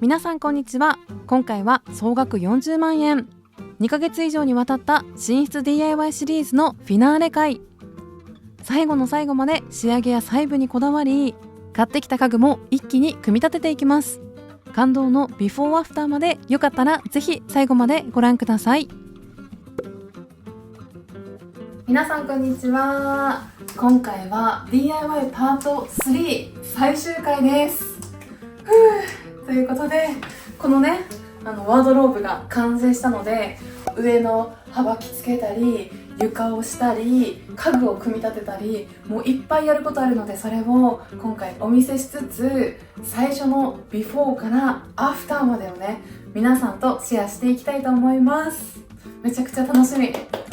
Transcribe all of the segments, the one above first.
皆さんこんにちは。今回は総額40万円2ヶ月以上にわたった寝室 DIY シリーズのフィナーレ回。最後の最後まで仕上げや細部にこだわり、買ってきた家具も一気に組み立てていきます。感動のビフォーアフターまでよかったらぜひ最後までご覧ください。皆さんこんにちは。今回は DIY パート3最終回です。ということで、このねワードローブが完成したので、上の幅きつけたり床をしたり家具を組み立てたり、もういっぱいやることあるので、それを今回お見せしつつ、最初のビフォーからアフターまでをね皆さんとシェアしていきたいと思います。めちゃくちゃ楽しみ。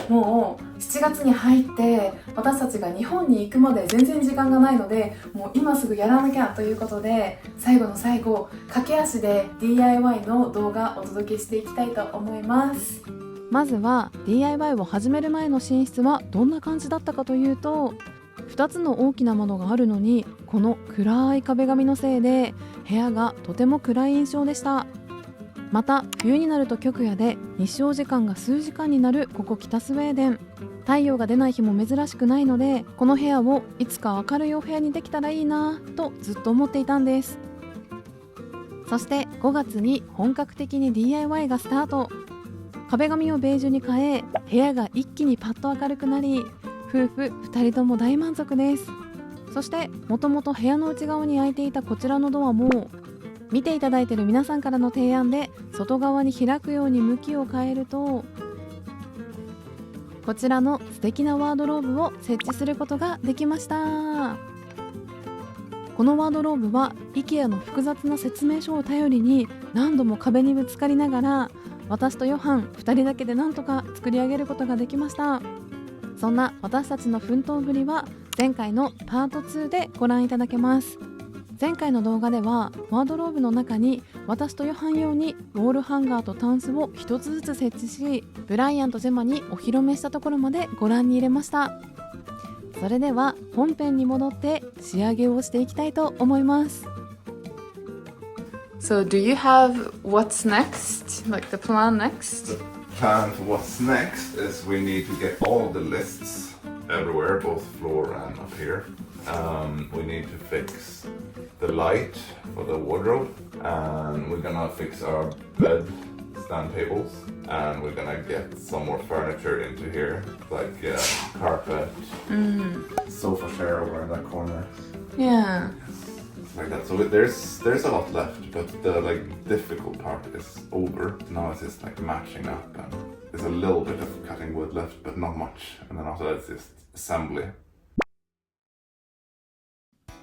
もう7月に入って私たちが日本に行くまで全然時間がないので、もう今すぐやらなきゃということで、最後の最後駆け足で DIY の動画お届けしていきたいと思います。まずは DIY を始める前の寝室はどんな感じだったかというと、2つの大きな窓があるのに、この暗い壁紙のせいで部屋がとても暗い印象でした。また冬になると極夜で日照時間が数時間になるここ北スウェーデン、太陽が出ない日も珍しくないので、この部屋をいつか明るいお部屋にできたらいいなとずっと思っていたんです。そして5月に本格的に DIY がスタート。壁紙をベージュに変え、部屋が一気にパッと明るくなり、夫婦2人とも大満足です。そしてもともと部屋の内側に開いていたこちらのドアも、見ていただいている皆さんからの提案で外側に開くように向きを変えると、こちらの素敵なワードローブを設置することができました。このワードローブは IKEA の複雑な説明書を頼りに何度も壁にぶつかりながら、私とヨハン2人だけでなんとか作り上げることができました。そんな私たちの奮闘ぶりは前回のパート2でご覧いただけます。前回の動画ではワードローブの中に私とヨハン用にウォールハンガーとタンスを一つずつ設置し、ブライアンとジェマにお披露目したところまでご覧に入れました。それでは本編に戻って仕上げをしていきたいと思います。 So do you have what's next? Like the plan next? The plan for what's next is we need to get all the lists everywhere, both floor and up here. We need to fix the light for the wardrobe, and we're gonna fix our bed stand tables, and we're gonna get some more furniture into here, like carpet, sofa chair over in that corner. Yeah. Like that. So there's a lot left, but the difficult part is over. Now it's just like matching up, and there's a little bit of cutting wood left, but not much. And then after that it's just assembly.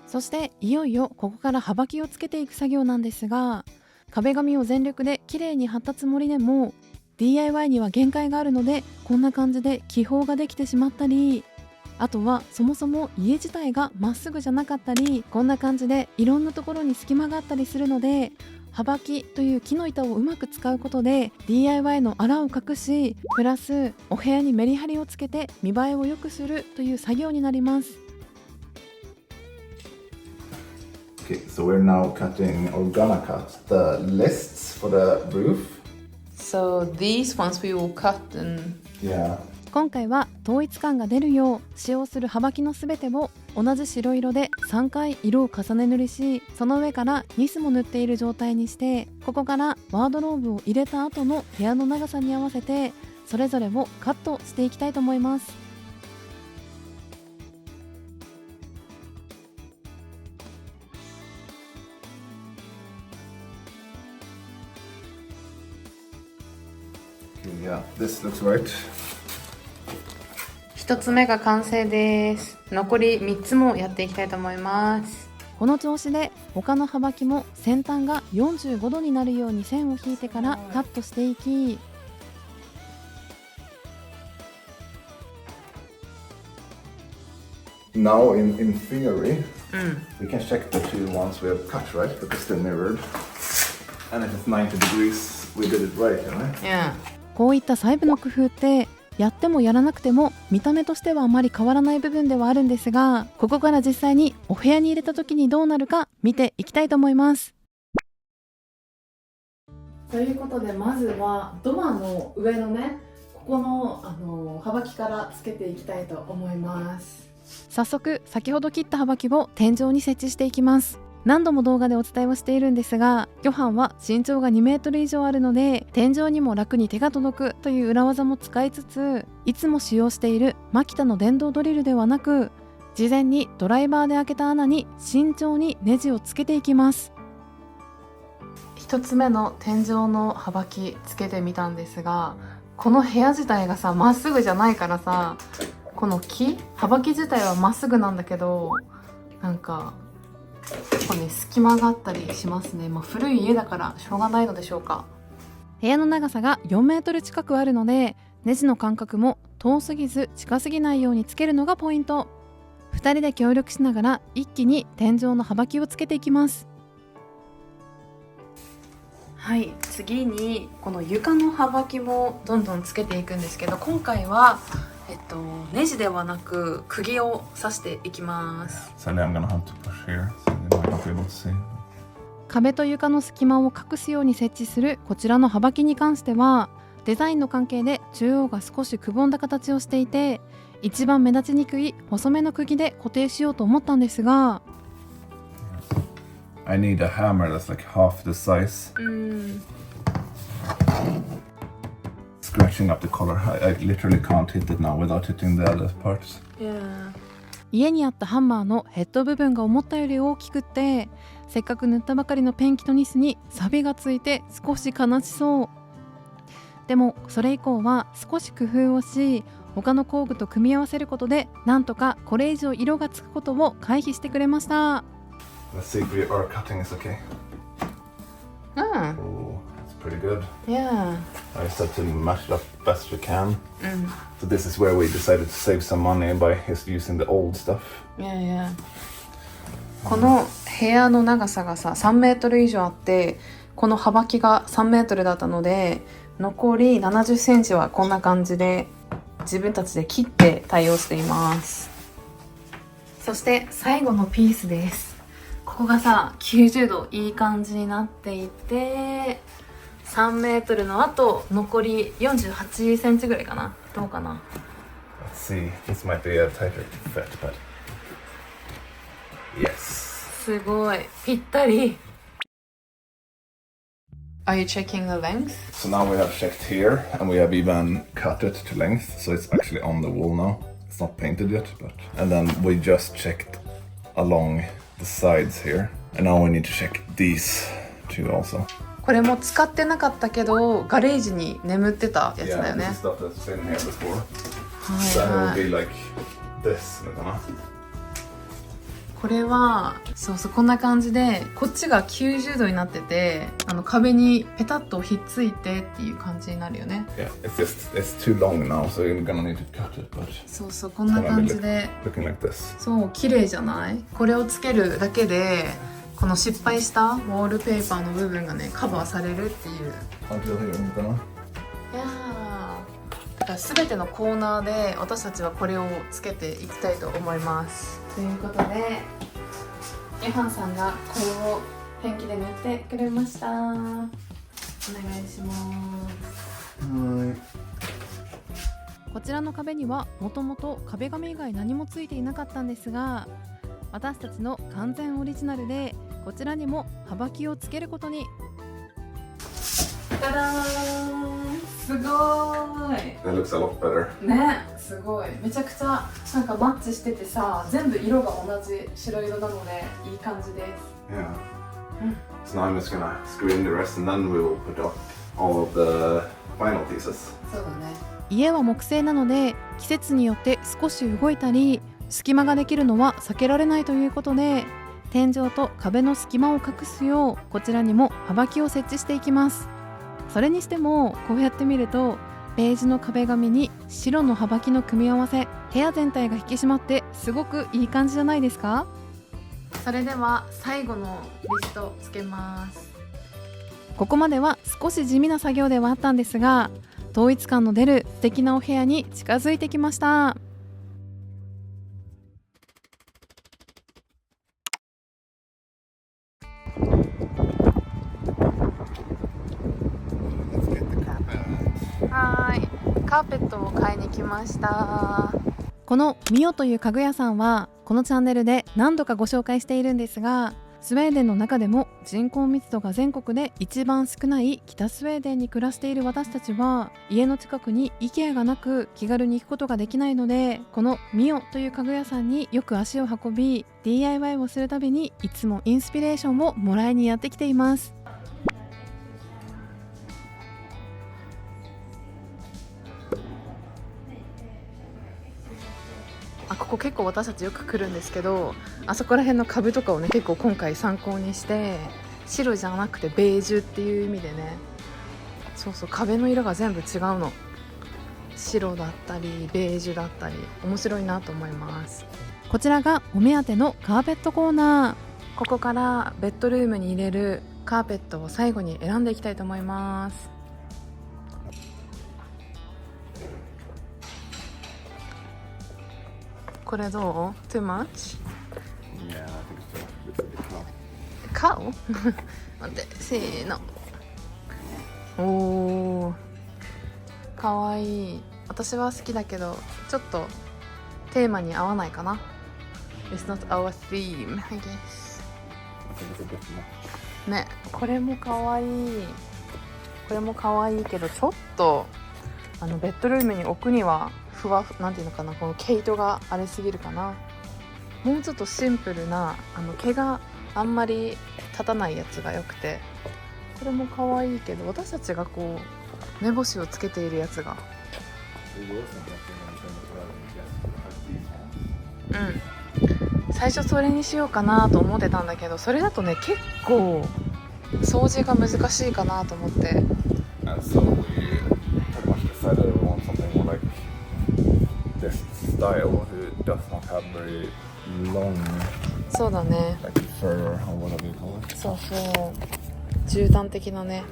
そしていよいよここから幅木をつけていく作業なんですが、壁紙を全力で綺麗に貼ったつもりでも DIY には限界があるので、こんな感じで気泡ができてしまったり、あとはそもそも家自体がまっすぐじゃなかったり、こんな感じでいろんなところに隙間があったりするので、幅木という木の板をうまく使うことで DIY の粗を隠し、プラスお部屋にメリハリをつけて見栄えを良くするという作業になります。Okay, so we're now cutting, or gonna cut the lists for the roof. So these ones we will cut and Yeah. 今回は統一感が出るよう使用する幅木のすべてを同じ白色で3回色を重ね塗りし、その上からニスも塗っている状態にして、ここからワードローブを入れた後の部屋の長さに合わせてそれぞれをカットしていきたいと思います。Yeah, this looks right. 1つ目が完成です。残り3つもやっていきたいと思います。この調子で他の幅木も先端が45度になるように線を引いてからカットしていき、Now in theory, we can check the two ones we have cut, right? Because they're mirrored. And if it's 90 degrees, we did it right, right? Yeah. こういった細部の工夫ってやってもやらなくても見た目としてはあまり変わらない部分ではあるんですが、ここから実際にお部屋に入れた時にどうなるか見ていきたいと思います。ということで、まずはドアの上のね、ここの、はばきからつけていきたいと思います。早速先ほど切ったはばきを天井に設置していきます。何度も動画でお伝えをしているんですが、ヨハンは身長が2メートル以上あるので天井にも楽に手が届くという裏技も使いつつ、いつも使用しているマキタの電動ドリルではなく、事前にドライバーで開けた穴に慎重にネジをつけていきます。一つ目の天井のはばきつけてみたんですが、この部屋自体がさまっすぐじゃないからさ、このはばき自体はまっすぐなんだけど、なんか結構ね隙間があったりしますね。古い家だからしょうがないのでしょうか。部屋の長さが4メートル近くあるので、ネジの間隔も遠すぎず近すぎないようにつけるのがポイント。2人で協力しながら一気に天井のはばきをつけていきます。はい、次にこの床のはばきもどんどんつけていくんですけど、今回はネジではなく釘を刺していきます。So now I'm gonna have to push here, so you might not be able to see. 壁と床の隙間を隠すように設置するこちらのはばきに関しては、デザインの関係で中央が少しくぼんだ形をしていて、一番目立ちにくい細めの釘で固定しようと思ったんですが、I need a hammer that's like half the size. Scratching up the color. I literally can't hit it now without hitting the other parts. 家にあったハンマーのヘッド部分が思ったより大きくって、せっかく塗ったばかりのペンキとニスに錆がついて少し悲しそう。でもそれ以降は少し工夫をし、他の工具と組み合わせることでなんとかこれ以上色がつくことを回避してくれました。Let's see if our cutting is okay. Oh, it's pretty good. Yeah. I just have to match it up best we can. So this is where we decided to save some money by just using the old stuff. Yeah. この部屋の長さがさ3メートル以上あって、この幅きが3メートルだったので、残り70センチはこんな感じで自分たちで切って対応しています。そして最後のピースです。ここがさ90度いい感じになっていて、3メートルのあと残り48センチぐらいかな。どうかな。 Let's see. This might be a tighter fit, but yes. すごいぴったり。Are you checking the length? So now we have checked here, and we have even cut it to length, so it's actually on the wall now. It's not painted yet, but... And then we just checked along the sides here. And now we need to check these two also. これも使ってなかったけどガレージに眠ってたやつだよ Yeah, ね。 this is stuff that's been here before. はい So it は will い。 be like this, かな。これはそうこんな感じで、こっちが90度になってて、壁にペタッとひっついてっていう感じになるよね。 Yeah, it's too long now, so you're gonna need to cut it, but そうこんな感じで、 looking like this. そう綺麗じゃない？これをつけるだけでこの失敗したウォールペーパーの部分がねカバーされるっていう。 Until here, かな。いやー、だから全てのコーナーで私たちはこれをつけていきたいと思います。ということでヨハンさんがこれをペンキで塗ってくれました。お願いします。こちらの壁にはもともと壁紙以外何もついていなかったんですが、私たちの完全オリジナルでこちらにもはばきをつけることに。ただーん、すごーい。 That looks a lot better. ね、すごい。めちゃくちゃなんかマッチしててさ、全部色が同じ白色なのでいい感じです。 Yeah. So now I'm just gonna screw in the rest, and then we will put up all of the final pieces. そうだね。家は木製なので季節によって少し動いたり隙間ができるのは避けられないということで、天井と壁の隙間を隠すようこちらにもはばきを設置していきます。それにしてもこうやって見るとベージュの壁紙に白のはばきの組み合わせ、部屋全体が引き締まってすごくいい感じじゃないですか。それでは最後のリストつけます。ここまでは少し地味な作業ではあったんですが、統一感の出る素敵なお部屋に近づいてきました。カーペットを買いに来ました。このミオという家具屋さんはこのチャンネルで何度かご紹介しているんですが、スウェーデンの中でも人口密度が全国で一番少ない北スウェーデンに暮らしている私たちは、家の近くに IKEA がなく気軽に行くことができないので、このミオという家具屋さんによく足を運び DIY をするたびにいつもインスピレーションをもらいにやってきています。ここ結構私たちよく来るんですけど、あそこら辺の壁とかをね結構今回参考にして、白じゃなくてベージュっていう意味でね、そうそう、壁の色が全部違うの。白だったりベージュだったり、面白いなと思います。こちらがお目当てのカーペットコーナー。ここからベッドルームに入れるカーペットを最後に選んでいきたいと思います。これどう？ Too much? Yeah, I think so. It's a bit low. 顔待って、せーの。おー、かわいい。私は好きだけどちょっとテーマに合わないかな。 It's not our theme, I guess. I think it's a bit much. ね、これもかわいい。これもかわいいけど、ちょっとベッドルームに置くにはなんていうのかな、この毛糸があれすぎるかな。もうちょっとシンプルな毛があんまり立たないやつがよくて、これも可愛いけど、私たちがこう目星をつけているやつが、最初それにしようかなと思ってたんだけど、それだとね結構掃除が難しいかなと思って。 And so we pretty much decided we want something more like this style who does not have very long そうだね、 like fur or whatever you call it. そうそう、絨毯的なね。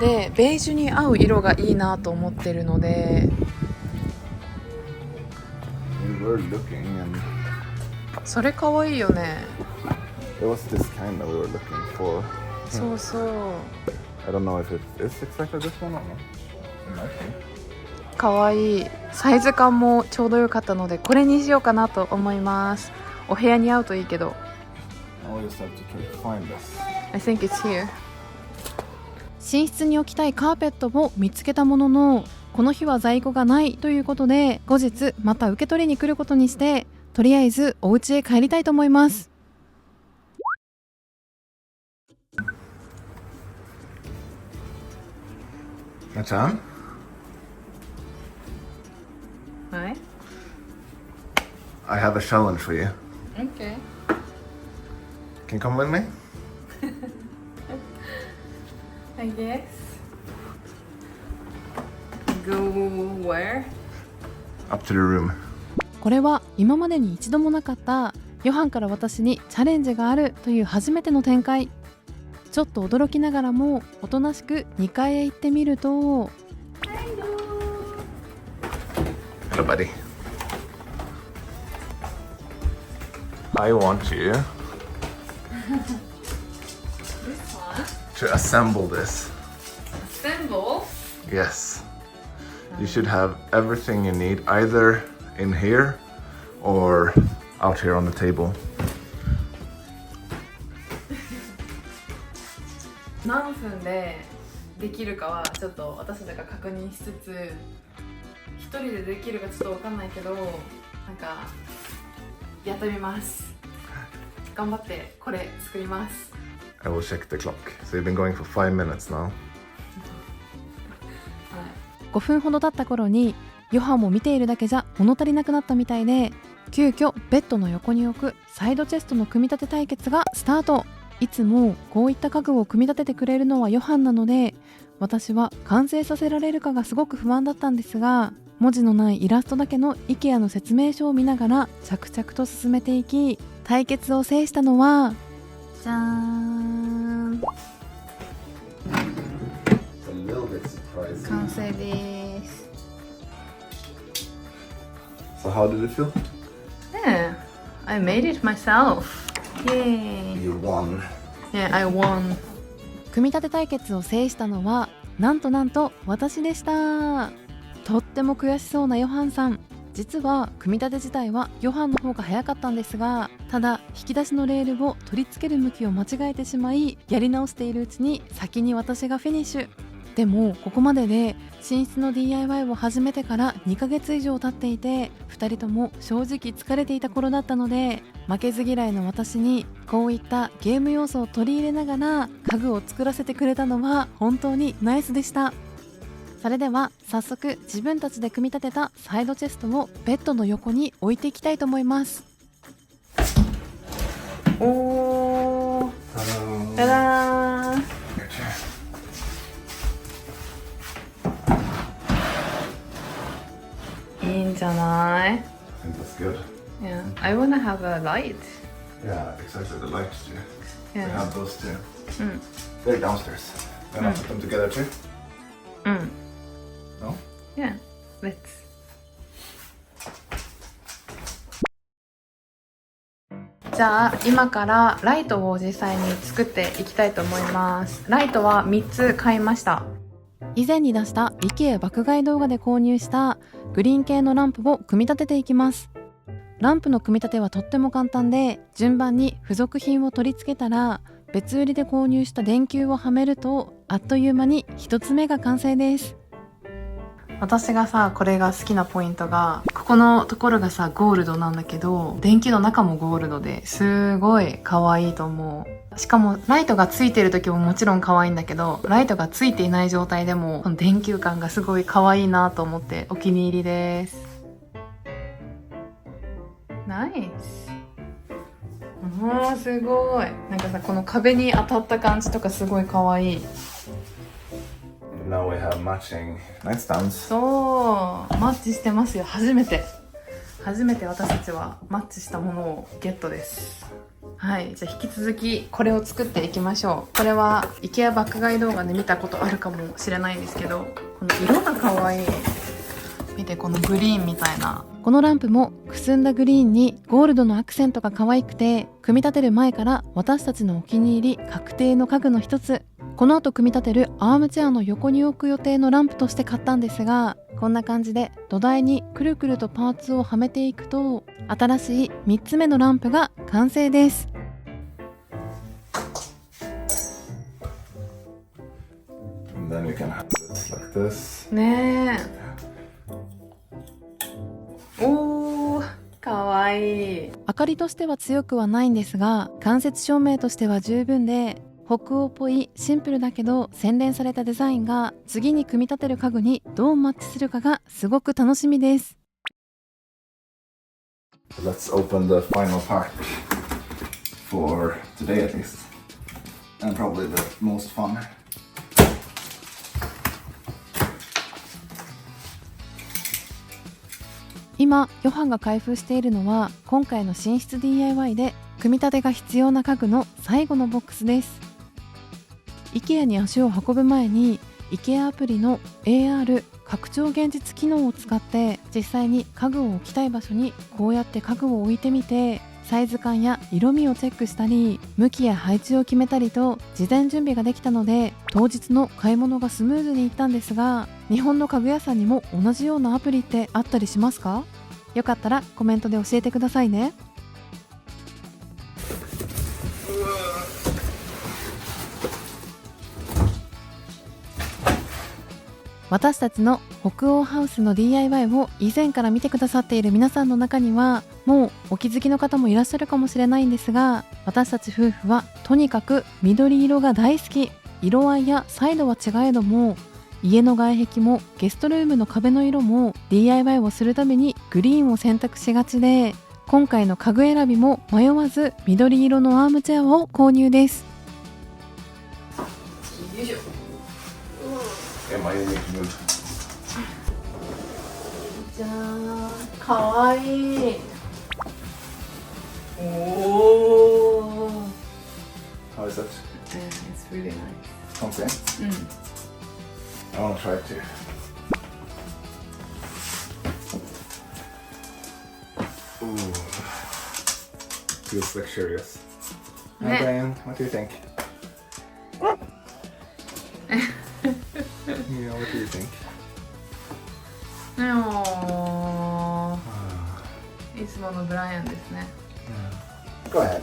でベージュに合う色がいいなと思ってるので、 We were looking and それかわいいよね。 it was this kind that we were looking for. そうそう、 I don't know if it is exactly this one or not. It might be. かわいい。サイズ感もちょうど良かったのでこれにしようかなと思います。お部屋に合うといいけど。 Now we just have to try to find this. I think it's here. 寝室に置きたいカーペットを見つけたものの、この日は在庫がないということで、後日また受け取りに来ることにして、とりあえずお家へ帰りたいと思います。Machan? はい。 I have a challenge for you. Okay. Can you come with me? I guess. Go where? Up to the room. これは今までに一度もなかったヨハンから私にチャレンジがあるという初めての展開。ちょっと驚きながらもおとなしく2階へ行ってみると、 Hello, buddy. I want you to assemble this. Assemble? Yes. You should have everything you need either in here or out here on the table. 何分でできるかはちょっと私たちが確認しつつ、一人でできるかちょっと分かんないけど、なんかやってみます。頑張ってこれ作ります。 I will check the clock. So you've been going for 5 minutes now. 5分ほど経った頃にヨハンも見ているだけじゃ物足りなくなったみたいで、急遽ベッドの横に置くサイドチェストの組み立て対決がスタート。いつもこういった家具を組み立ててくれるのはヨハンなので、私は完成させられるかがすごく不安だったんですが、文字のないイラストだけの IKEA の説明書を見ながら着々と進めていき、対決を制したのはじゃーん、 It's a little bit surprising. 完成です。 So how did it feel? Yeah, I made it myself. Yay! You won. Yeah, I won. 組み立て対決を制したのはなんと私でした。とっても悔しそうなヨハンさん。実は組み立て自体はヨハンの方が早かったんですが、ただ引き出しのレールを取り付ける向きを間違えてしまい、やり直しているうちに先に私がフィニッシュ。でもここまでで寝室の DIY を始めてから2ヶ月以上経っていて、2人とも正直疲れていた頃だったので、負けず嫌いの私にこういったゲーム要素を取り入れながら家具を作らせてくれたのは本当にナイスでした。それでは早速自分たちで組み立てたサイドチェストをベッドの横に置いていきたいと思います。おー、ただーん。いいんじゃない？ I think that's good. Yeah, I wanna have a light. Yeah, exactly. The lights too. We Yeah. have those too. うん。 They're downstairs. Then I'll put them together too. うん。 No? Yeah, let's. じゃあ今からライトを実際に作っていきたいと思います。ライトは3つ買いました。以前に出した IKEA 爆買い動画で購入したグリーン系のランプを組み立てていきます。ランプの組み立てはとっても簡単で、順番に付属品を取り付けたら別売りで購入した電球をはめると、あっという間に1つ目が完成です。私がさ、これが好きなポイントが、ここのところがさゴールドなんだけど、電球の中もゴールドですごい可愛いと思う。しかもライトがついてる時ももちろん可愛いんだけど、ライトがついていない状態でもこの電球感がすごい可愛いなと思ってお気に入りです。ナイス。すごい。なんかさ、この壁に当たった感じとかすごい可愛い。Now we have matching nightstands. そう、マッチしてますよ。初めて私たちはマッチしたものをゲットです。はい、じゃあ引き続きこれを作っていきましょう。これは IKEA 爆買い動画で見たことあるかもしれないんですけど、この色が可愛い。見て、このグリーンみたいな。このランプもくすんだグリーンにゴールドのアクセントが可愛くて、組み立てる前から私たちのお気に入り確定の家具の一つ。この後組み立てるアームチェアの横に置く予定のランプとして買ったんですが、こんな感じで土台にくるくるとパーツをはめていくと、新しい3つ目のランプが完成です。And then you can have this like this. ねえ。おー、可愛い。明かりとしては強くはないんですが、間接照明としては十分で、北欧っぽいシンプルだけど洗練されたデザインが次に組み立てる家具にどうマッチするかがすごく楽しみです。Let's open the final part for today at least. And probably the most fun. 今ヨハンが開封しているのは、今回の寝室 DIY で組み立てが必要な家具の最後のボックスです。 IKEA に足を運ぶ前に IKEA アプリの AR 拡張現実機能を使って実際に家具を置きたい場所にこうやって家具を置いてみて、サイズ感や色味をチェックしたり、向きや配置を決めたりと事前準備ができたので、当日の買い物がスムーズにいったんですが、日本の家具屋さんにも同じようなアプリってあったりしますか？よかったらコメントで教えてくださいね。私たちの北欧ハウスの DIY を以前から見てくださっている皆さんの中にはもうお気づきの方もいらっしゃるかもしれないんですが、私たち夫婦はとにかく緑色が大好き。色合いやサイドは違えども、家の外壁もゲストルームの壁の色も DIY をするためにグリーンを選択しがちで、今回の家具選びも迷わず緑色のアームチェアを購入です。よいしょ。Am I unique move? じゃーん、かわいい。おー。 How is that? It's really nice. Comfy? うん。 I want to try it too. Ooh. Feels luxurious. Hi, Yeah. Brian. What do you think? Yeah, what do you think? いつものブライアンですね。Go ahead.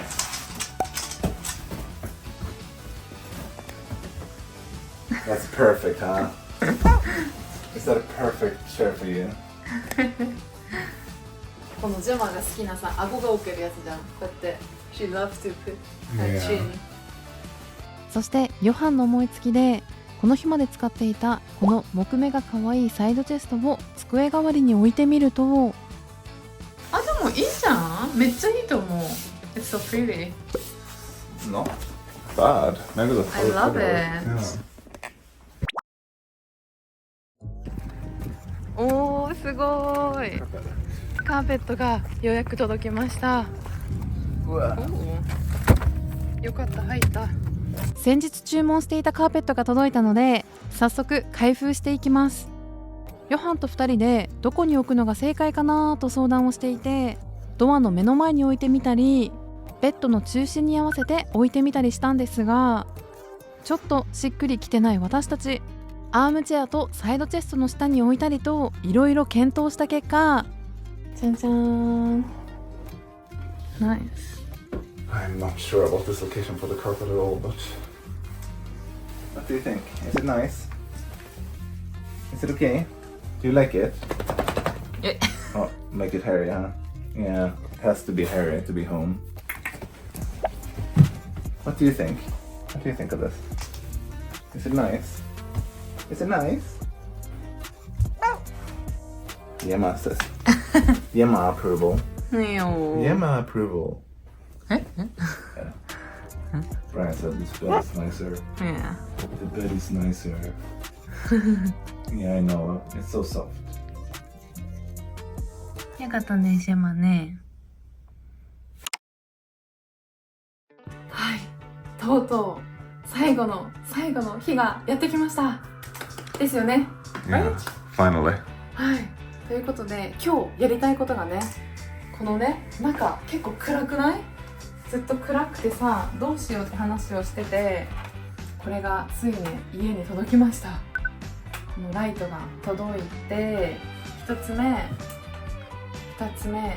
That's perfect, huh? Is that a perfect chair for you? このジェマが好きなさ、顎が置けるやつじゃん。こうやって She loves to put her chin. そしてヨハンの思いつきでこの日まで使っていたこの木目が可愛いサイドチェストを机代わりに置いてみると、あ、でもいいじゃん。めっちゃいいと思う。It's so pretty. It's not bad. Maybe the I love it. Yeah. おー、すごーい。カーペットがようやく届きました。よかった、入った。先日注文していたカーペットが届いたので早速開封していきます。ヨハンと2人でどこに置くのが正解かなと相談をしていて、ドアの目の前に置いてみたりベッドの中心に合わせて置いてみたりしたんですが、ちょっとしっくりきてない私たち、アームチェアとサイドチェストの下に置いたりといろいろ検討した結果、じゃんじゃーん、ナイス。 I'm not sure about this location for the carpet at all, but what do you think? Is it nice? Is it okay? Do you like it? Oh, make it hairy, huh? Yeah, it has to be hairy to be home. What do you think? What do you think of this? Is it nice? Is it nice? Yema says. Yema approval. Yema approval. Yeah. Brian said this bed is nicer. Yeah. The bed is nicer. Yeah, I know. It's so soft. よかったね、シェマね。はい、とうとう最後の日がやってきましたですよね。 Yeah, finally. はい、ということで今日やりたいことがね、このね、中結構暗くない？ずっと暗くてさ、どうしようって話をしてて、これがついに家に届きました。このライトが届いて、1つ目、2つ目、3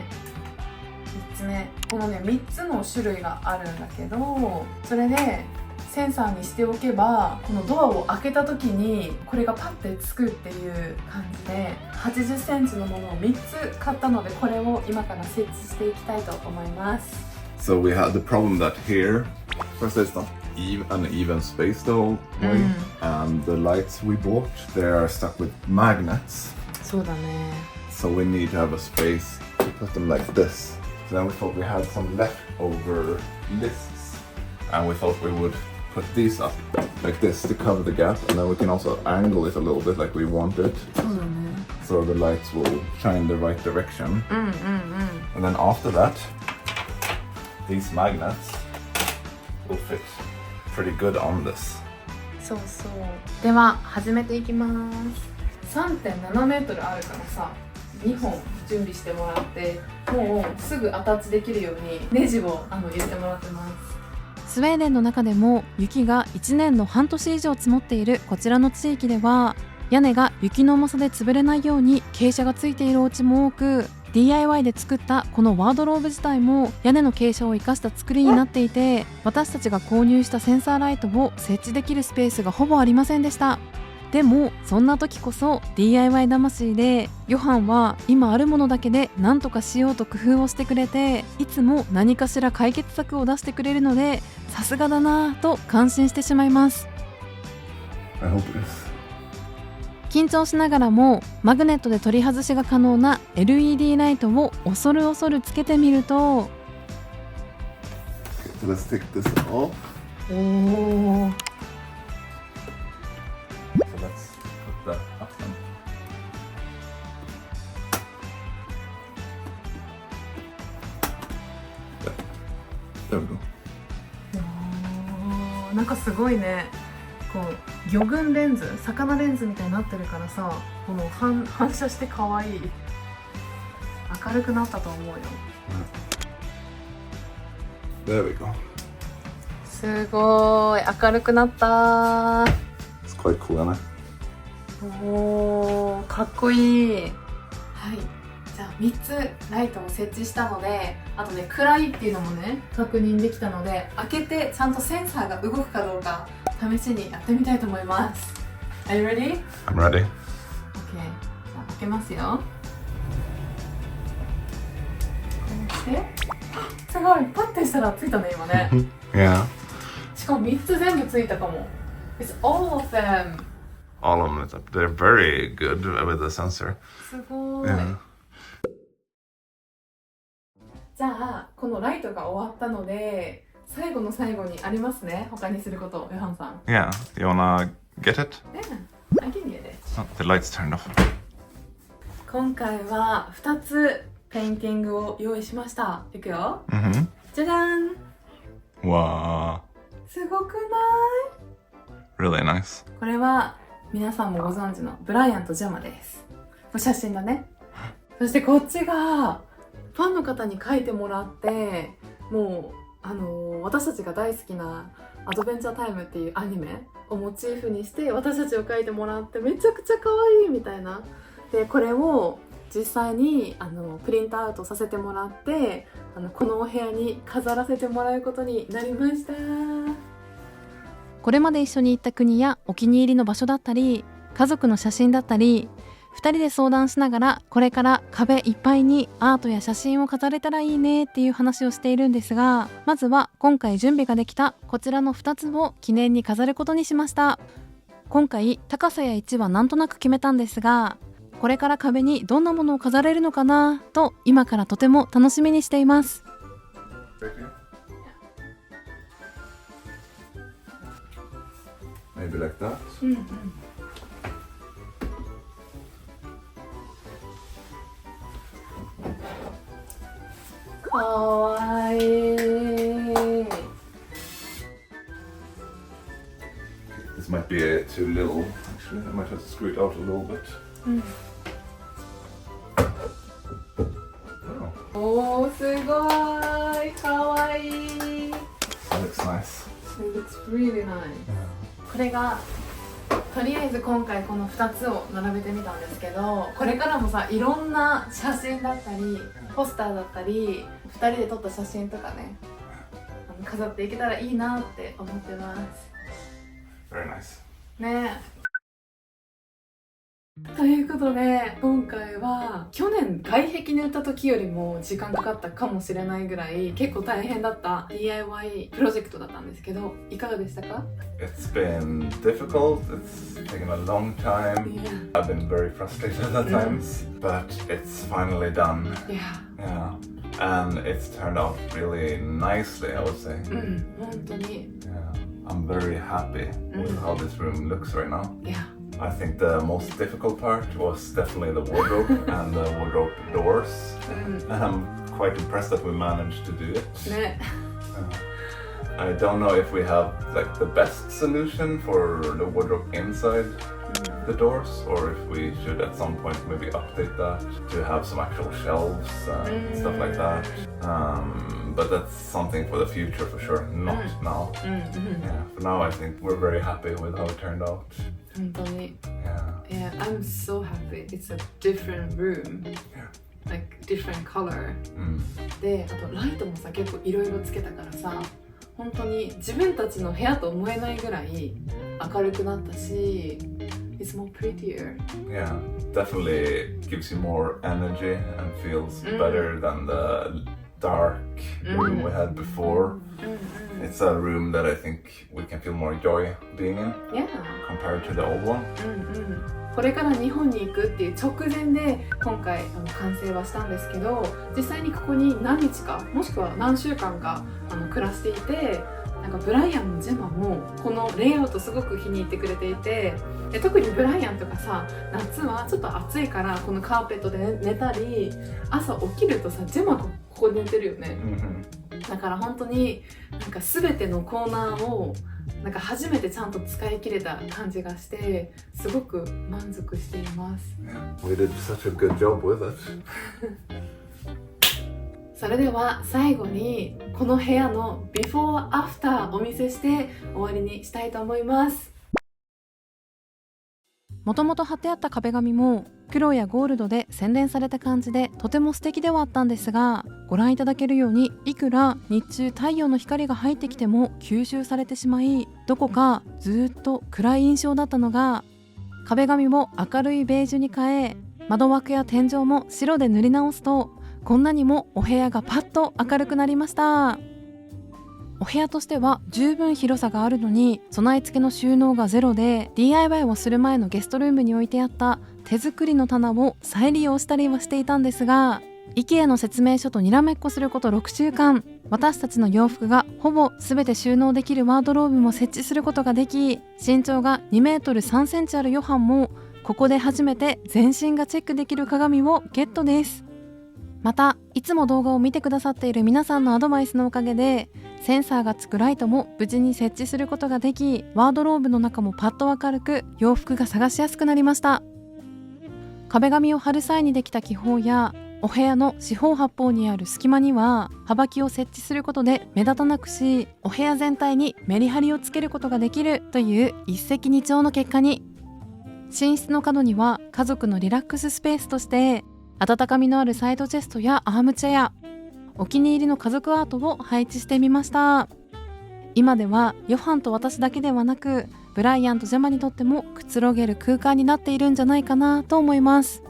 つ目、このね3つの種類があるんだけど、それでセンサーにしておけば、このドアを開けた時にこれがパッてつくっていう感じで、80センチのものを3つ買ったので、これを今から設置していきたいと思います。 So we had the problem that here, first it's not an even space the whole way, and the lights we bought, they are stuck with magnets. そうだね。 So we need to have a space to put them like this. So then we thought we had some leftover lists, and we thought we would put these up like this to cover the gap, and then we can also angle it a little bit like we want it, そうだね。 so the lights will shine the right direction. And then after that, these magnets will fit pretty good on this. そうそう。では始めていきます。3.7 メートルあるからさ、2本準備してもらって、もうすぐアタッチできるようにネジを入れてもらってます。スウェーデンの中でも雪が1年の半年以上積もっているこちらの地域では、屋根が雪の重さで潰れないように傾斜がついているお家も多く、 DIY で作ったこのワードローブ自体も屋根の傾斜を生かした作りになっていて、私たちが購入したセンサーライトを設置できるスペースがほぼありませんでした。でもそんな時こそ DIY 魂で、ヨハンは今あるものだけで何とかしようと工夫をしてくれて、いつも何かしら解決策を出してくれるので、さすがだなぁと感心してしまいます。 I hope it is. 緊張しながらもマグネットで取り外しが可能な LED ライトを恐る恐るつけてみると、 So let's take this off. おー。 So let's put that up then. There we go. なんかすごいね。こう魚群レンズ、魚レンズみたいになってるからさ、この反射して可愛い。明るくなったと思うよ。There we go. すごい明るくなったー。 It's quite cool, isn't it? おー、かっこいい。はいじゃあ3つライトを設置したので、あとね暗いっていうのもね確認できたので、開けてちゃんとセンサーが動くかどうか試しにやってみたいと思います。 Are you ready? I'm ready. OK じゃあ開けますよ。こうやってすごいパッてしたらついたね今ねYeah. しかも3つ全部ついたかも。 It's all of them. All of them. They're very good with the sensor. すごい、 Yeah. じゃあこのライトが終わったので、最後の最後にありますね、他にすること。ヨハンさん。 Yeah. You wanna get it? Yeah, I can get it. Oh, the light's turned off. 今回は2つペインティングを用意しました。いくよ。 Mm-hmm. じゃじゃん。 Wow. すごくない？ Really nice. これは皆さんもご存知のブライアンとジャマです。写真だね。そしてこっちがファンの方に描いてもらって、もう私たちが大好きなアドベンチャータイムっていうアニメをモチーフにして私たちを描いてもらって、めちゃくちゃ可愛いみたいな。でこれを実際にプリントアウトさせてもらって、このお部屋に飾らせてもらうことになりました。これまで一緒に行った国やお気に入りの場所だったり、家族の写真だったり、2人で相談しながらこれから壁いっぱいにアートや写真を飾れたらいいねっていう話をしているんですが、まずは今回準備ができたこちらの2つを記念に飾ることにしました。今回高さや位置はなんとなく決めたんですが、これから壁にどんなものを飾れるのかなと今からとても楽しみにしています。 Maybe like that. うんうん。かわいい。 This might be too little. Actually, I might have to screw it out a little bit. うん。 Oh, おーすごいかわいい。 that looks nice. It looks really nice. これがとりあえず今回この2つを並べてみたんですけど、これからもさいろんな写真だったりポスターだったり2人で撮った写真とかね飾っていけたらいいなって思ってます Very nice. ね。ということで今回は去年外壁塗った時よりも時間かかったかもしれないぐらい結構大変だった DIY プロジェクトだったんですけど、いかがでしたか？ It's been difficult. It's taken a long time. Yeah. I've been very frustrated at times, but it's finally done. Yeah. Yeah. And it's turned out really nicely, I would say. 本当に。 Yeah. I'm very happy with how this room looks right now. Yeah. I think the most difficult part was definitely the wardrobe and the wardrobe doors. And I'm quite impressed that we managed to do it. ね。 I don't know if we have like the best solution for the wardrobe inside the doors, or if we should at some point maybe update that to have some actual shelves and stuff like that. But that's something for the future for sure, not now. Yeah, for now I think we're very happy with how it turned out. 本当に。 Yeah. Yeah, I'm so happy. It's a different room. Yeah. Like different color. うん。で、あとライトもさ結構いろいろつけたからさ、本当に自分たちの部屋と思えないぐらい明るくなったし、It's more prettier. Yeah, definitely gives you more energy and feels better than the dark room we had before. It's a room that I think we can feel more joy being in Yeah. compared to the old one. これから日本に行くっていう直前で今回完成はしたんですけど、実際にここに何日かもしくは何週間か暮らしていて、なんかブライアンもジェマもこのレイアウトすごく気に入ってくれていて、で特にブライアンとかさ、夏はちょっと暑いからこのカーペットで寝たり、朝起きるとさジェマここ寝てるよね。だから本当になんか全てのコーナーをなんか初めてちゃんと使い切れた感じがしてすごく満足しています。 We did such a good job with it. それでは最後にこの部屋のビフォーアフターお見せして終わりにしたいと思います。もともと貼ってあった壁紙も黒やゴールドで洗練された感じでとても素敵ではあったんですが、ご覧いただけるようにいくら日中太陽の光が入ってきても吸収されてしまい、どこかずっと暗い印象だったのが、壁紙も明るいベージュに変え、窓枠や天井も白で塗り直すと、こんなにもお部屋がパッと明るくなりました。お部屋としては十分広さがあるのに、備え付けの収納がゼロで、 DIY をする前のゲストルームに置いてあった手作りの棚を再利用したりはしていたんですが、 IKEA の説明書とにらめっこすること6週間、私たちの洋服がほぼ全て収納できるワードローブも設置することができ、身長が2メートル3センチあるヨハンもここで初めて全身がチェックできる鏡をゲットです。また、いつも動画を見てくださっている皆さんのアドバイスのおかげで、センサーがつくライトも無事に設置することができ、ワードローブの中もパッと明るく、洋服が探しやすくなりました。壁紙を貼る際にできた気泡や、お部屋の四方八方にある隙間には幅木を設置することで目立たなくし、お部屋全体にメリハリをつけることができるという一石二鳥の結果に。寝室の角には家族のリラックススペースとして温かみのあるサイドチェストやアームチェア、お気に入りの家族アートを配置してみました。今ではヨハンと私だけではなく、ブライアンとジャマにとってもくつろげる空間になっているんじゃないかなと思います。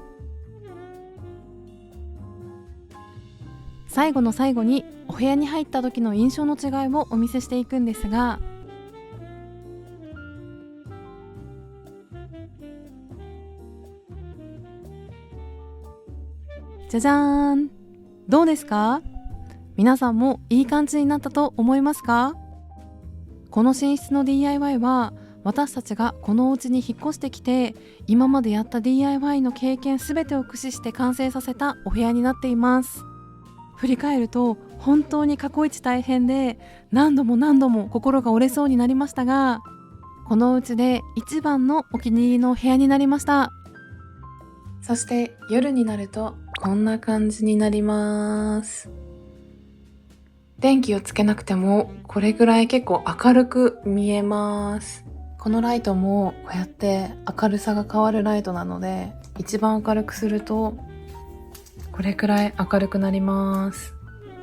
最後の最後にお部屋に入った時の印象の違いをお見せしていくんですが、じゃじゃーん、どうですか？皆さんもいい感じになったと思いますか？この寝室の DIY は私たちがこのお家に引っ越してきて、今までやった DIY の経験すべてを駆使して完成させたお部屋になっています。振り返ると本当に過去一大変で、何度も何度も心が折れそうになりましたが、このお家で一番のお気に入りのお部屋になりました。そして夜になるとこんな感じになります。電気をつけなくてもこれぐらい結構明るく見えます。このライトもこうやって明るさが変わるライトなので、一番明るくするとこれくらい明るくなります。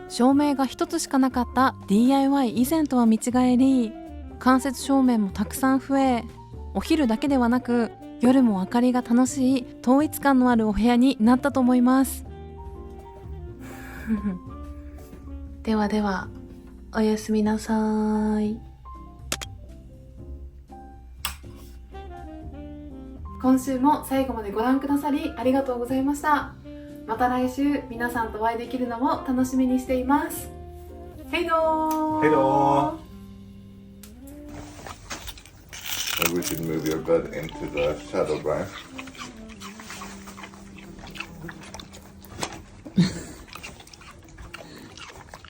照明が一つしかなかった DIY 以前とは見違えり、間接照明もたくさん増え、お昼だけではなく夜も明かりが楽しい統一感のあるお部屋になったと思いますではでは、おやすみなさい。今週も最後までご覧くださりありがとうございました。また来週皆さんとお会いできるのも楽しみにしています。ヘイドー Hello. Maybe we should move your bed into the shadow drive.